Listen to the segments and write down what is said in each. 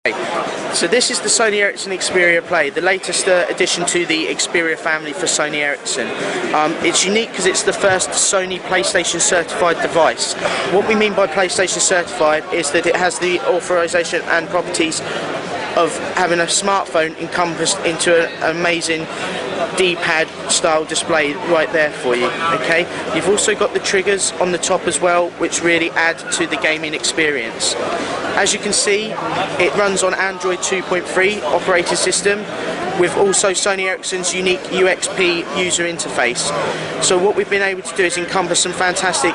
So this is the Sony Ericsson Xperia Play, the latest addition to the Xperia family for Sony Ericsson. It's unique because it's the first Sony PlayStation certified device. What we mean by PlayStation certified is that it has the authorization and properties of having a smartphone encompassed into an amazing D-pad style display right there for you. Okay, you've also got the triggers on the top as well, which really add to the gaming experience. As you can see, it runs on Android 2.3 operating system with also Sony Ericsson's unique UXP user interface. So what we've been able to do is encompass some fantastic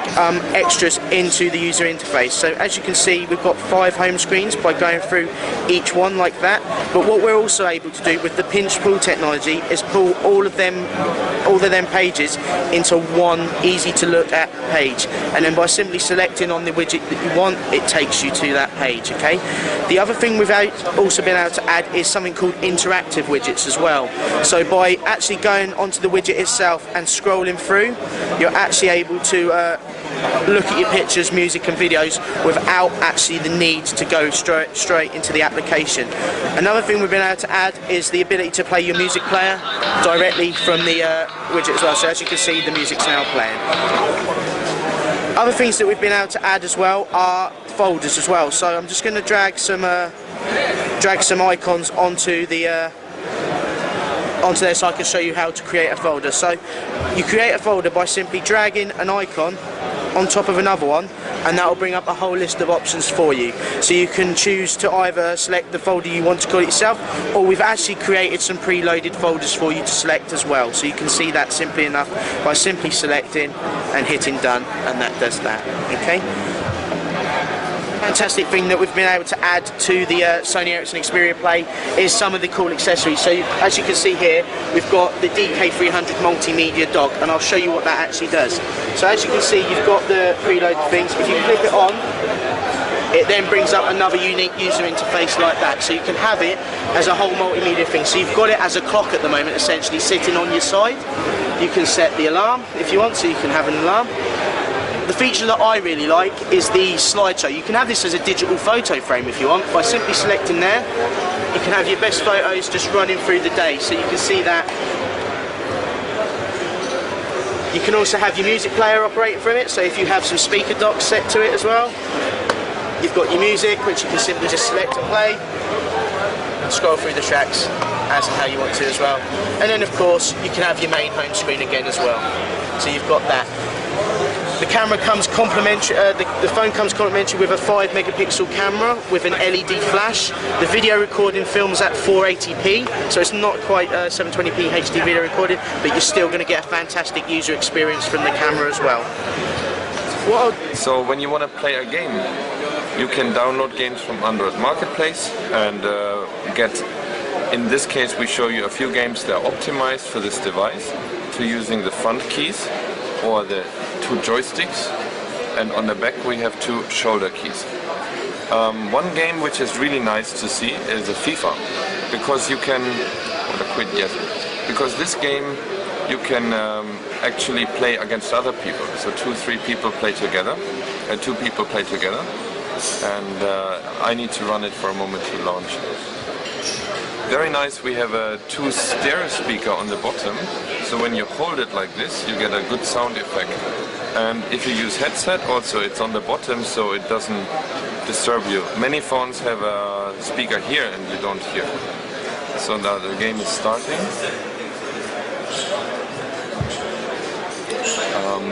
extras into the user interface. So as you can see, we've got 5 home screens by going through each one like that. But what we're also able to do with the pinch pull technology is pull all of them pages into one easy to look at page, and then by simply selecting on the widget that you want, it takes you to that page. Okay. The other thing we've also been able to add is something called interactive widgets as well. So by actually going onto the widget itself and scrolling through, you're actually able to look at your pictures, music and videos without actually the need to go straight into the application. Another thing we've been able to add is the ability to play your music player directly from the widget as well. So as you can see, the music's now playing. Other things that we've been able to add as well are folders as well. So I'm just going to drag some icons onto there so I can show you how to create a folder. So you create a folder by simply dragging an icon on top of another one, and that will bring up a whole list of options for you. So you can choose to either select the folder you want to call it yourself, or we've actually created some preloaded folders for you to select as well. So you can see that simply enough by simply selecting and hitting done, and that does that. Okay. Fantastic thing that we've been able to add to the Sony Ericsson Xperia Play is some of the cool accessories. So as you can see here, we've got the DK300 multimedia dock, and I'll show you what that actually does. So as you can see, you've got the preloaded things. If you click it on, it then brings up another unique user interface like that. So you can have it as a whole multimedia thing. So you've got it as a clock at the moment, essentially sitting on your side. You can set the alarm if you want, so you can have an alarm. The feature that I really like is the slideshow. You can have this as a digital photo frame if you want. By simply selecting there, you can have your best photos just running through the day. So you can see that. You can also have your music player operating from it. So if you have some speaker docks set to it as well, you've got your music, which you can simply just select and play, and scroll through the tracks as and how you want to as well. And then of course, you can have your main home screen again as well. So you've got that. The camera comes complimentary. The phone comes complimentary with a 5 megapixel camera with an LED flash. The video recording films at 480p, so it's not quite 720p HD video recording, but you're still going to get a fantastic user experience from the camera as well. So when you want to play a game, you can download games from Android Marketplace and get. In this case, we show you a few games that are optimized for this device to using the front keys or the 2 joysticks, and on the back we have 2 shoulder keys. One game which is really nice to see is a FIFA, because you can, because this game you can actually play against other people. So 2-3 people play together, 2 people play together, and I need to run it for a moment to launch. Very nice, we have a 2 stereo speaker on the bottom, so when you hold it like this, you get a good sound effect. And if you use headset, also it's on the bottom, so it doesn't disturb you. Many phones have a speaker here and you don't hear. So now the game is starting.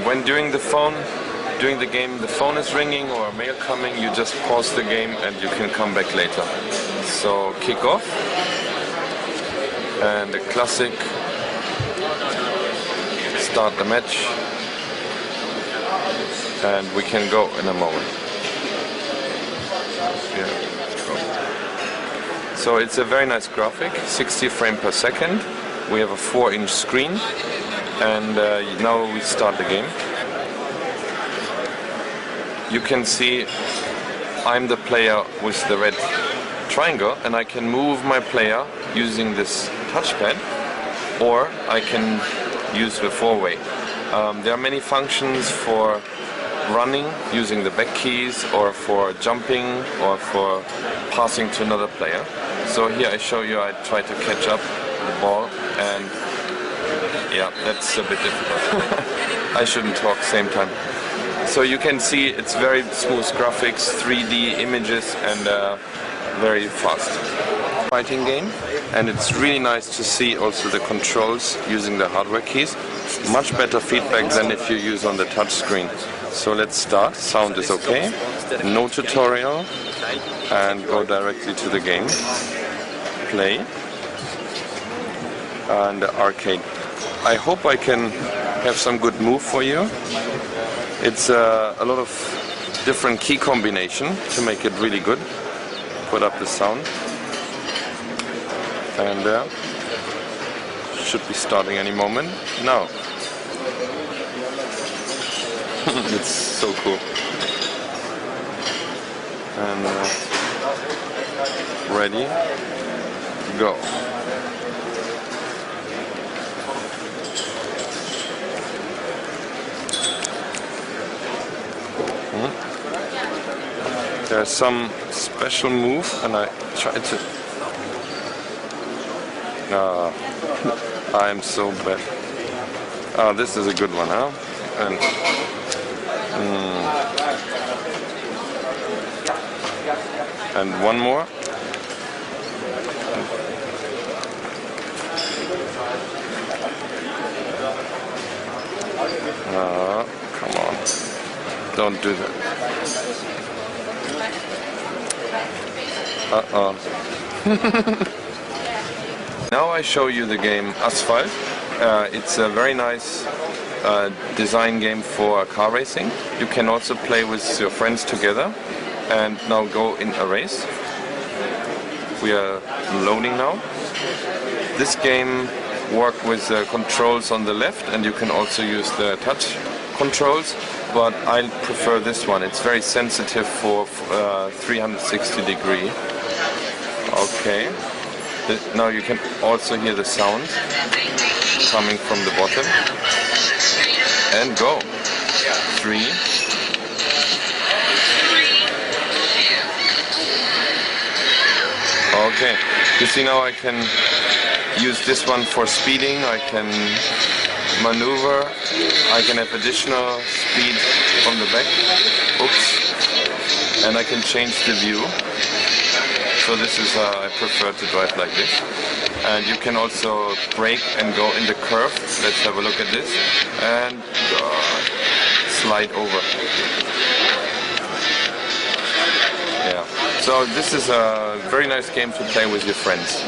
When during the game the phone is ringing or a mail coming, you just pause the game and you can come back later. So kick off, and the classic, start the match, and we can go in a moment. So it's a very nice graphic, 60 frames per second. We have a 4-inch screen, and now we start the game. You can see I'm the player with the red triangle, and I can move my player using this touchpad, or I can use the 4-way. There are many functions for running using the back keys, or for jumping, or for passing to another player. So here I show you, I try to catch up the ball, and yeah, that's a bit difficult. I shouldn't talk same time. So you can see it's very smooth graphics, 3D images, and very fast. Fighting game, and it's really nice to see also the controls using the hardware keys. Much better feedback than if you use on the touch screen. So let's start. Sound is okay. No tutorial, and go directly to the game. Play and arcade. I hope I can have some good move for you. It's a lot of different key combination to make it really good. Put up the sound, and should be starting any moment now. It's so cool. And ready, go. There's some special move, and I try to. I'm so bad. Oh, this is a good one, huh? And and one more. Come on. Don't do that. Now I show you the game Asphalt. It's a very nice design game for car racing. You can also play with your friends together and now go in a race. We are loading now. This game works with the controls on the left, and you can also use the touch controls, but I prefer this one. It's very sensitive for 360 degree. Okay. Now you can also hear the sound coming from the bottom. And go. 3. Okay. You see, now I can use this one for speeding. I can maneuver. I can have additional speed from the back. Oops. And I can change the view. So this is, I prefer to drive like this. And you can also brake and go in the curve. Let's have a look at this. And slide over. Yeah. So this is a very nice game to play with your friends.